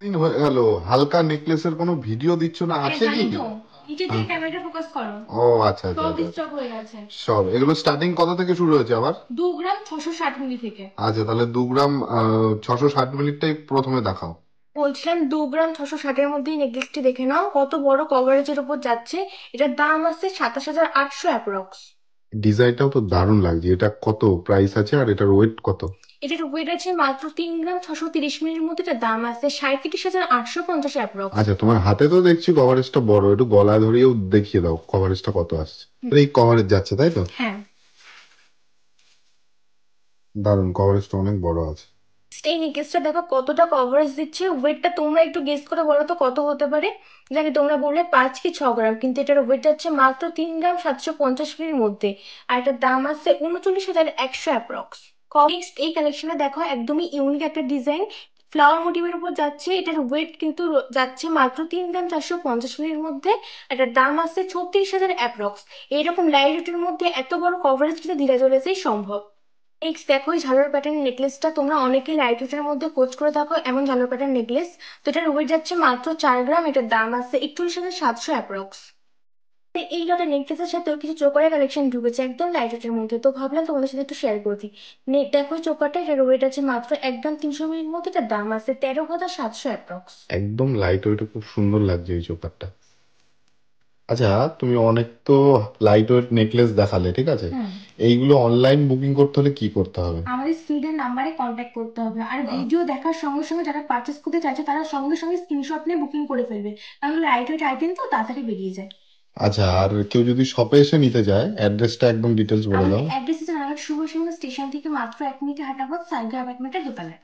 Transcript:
দিন হয়ে গেল, হালকা নেকলেসের কোনো ভিডিও দিচ্ছ না, হ্যাঁ আছে কি? জানি তো। নিচের দিকে হ্যাঁ। ক্যামেরাটা ফোকাস করো। ও আচ্ছা আচ্ছা সব আচ্ছা আচ্ছা। স্টক হয়ে গেছে। সব এগুলো স্টার্টিং কত থেকে শুরু হয়েছে আবার? 2 গ্রাম 660 মিলি থেকে। আচ্ছা, তাহলে 2 গ্রাম 660 মিনিটটাই প্রথমে দেখাও। বলছিলাম 2 গ্রাম 660-এর মধ্যেই নেকলেসটি দেখে নাও কত বড় কভারেজের উপর যাচ্ছে। এটার দাম আছে 27,800 অ্যাপ্রক্স। ডিজাইনটাও তো দারুণ লাগছে। এটা কত প্রাইস আছে আর এটার ওয়েট কত? এটার ওয়েট আছে মাত্র 3 গ্রাম 630 মিলির মধ্যে। এটার দাম আছে 37,850 অ্যাপ্রক্স। আচ্ছা, তোমার হাতে তো দেখছি কভারেজটা বড়, একটু গলা ধরিয়েও দেখিয়ে দাও কভারেজটা কত আসছে। এই কভারেজ যাচ্ছে তাই তো? হ্যাঁ। দারুণ, কভারেজটা অনেক বড় আছে। এই নেকলেসটা দেখো কতটা কভারেজ দিচ্ছে। ওয়েটটা তোমরা একটু গেস করে বলো তো কত হতে পারে। জানি তোমরা বললে 5 কি 6 গ্রাম, কিন্তু এটার ওয়েট হচ্ছে মাত্র 3 গ্রাম 750 মিলির মধ্যে। আর এটার দাম আছে 39,100 অ্যাপ্রক্স। নেক্সট এই কালেকশনে দেখো একদমই ইউনিক একটা ডিজাইন। ফ্লাওয়ার মোটিভের উপর যাচ্ছে। এটার ওয়েট কিন্তু যাচ্ছে মাত্র 3 গ্রাম 450 মিলির মধ্যে। এটার দাম আছে 36,000 অ্যাপ্রক্স। এইরকম লাইট ওয়েটের মধ্যে এত বড় কভারেজ কিন্তু ধীরে চলেছেই সম্ভব। নেক্সট দেখো এই ঝালর প্যাটার্ন নেকলেসটা তোমরা অনেকেই লাইট ওয়েটের মধ্যে খোঁজ করে থাকো এমন ঝালর প্যাটার্ন নেকলেস। তো এটার ওয়েট যাচ্ছে মাত্র 4 গ্রাম। এটার দাম আছে 41,700 অ্যাপ্রক্স। এই একটা নেকলেসের সাথে কিছু চোকারের কালেকশন ঢুকেছে একদম লাইট ওয়েটের মধ্যে, তো ভাবলাম তোমাদের সাথে একটু শেয়ার করে দিই। দেখো এই চোকারটা, এটার ওয়েট আছে মাত্র 1 গ্রাম 300 মিলির মধ্যে। এটার দাম আছে 13,700 অ্যাপ্রক্স। একদম লাইট ওয়েট, খুব সুন্দর লাগছে এই চোকারটা। আচ্ছা, তুমি অনেক তো লাইট ওয়েট নেকলেস দেখালে, ঠিক আছে। হুম। এইগুলো অনলাইন বুকিং করতে হলে কি করতে হবে? আমাদের স্ক্রিনের নাম্বারে কন্ট্যাক্ট করতে হবে, আর ভিডিও দেখার সঙ্গে সঙ্গে যারা পারচেস করতে চাইছে তারা সঙ্গে সঙ্গে স্ক্রিনশট নিয়ে বুকিং করে ফেলবে, কারণ লাইট ওয়েট আইটেম তো তাড়াতাড়ি বেরিয়ে যায়। আচ্ছা, আর কেউ যদি শপে এসে নিতে চায়, অ্যাড্রেসটা একদম ডিটেলস বলে আমাদের দাও। অ্যাড্রেস হচ্ছে রানাঘাট শুভ সিংহ স্টেশন থেকে মাত্র 1 মিনিটে হাঁটা পথ, সাইডে অ্যাপার্টমেন্টের দোতলায়।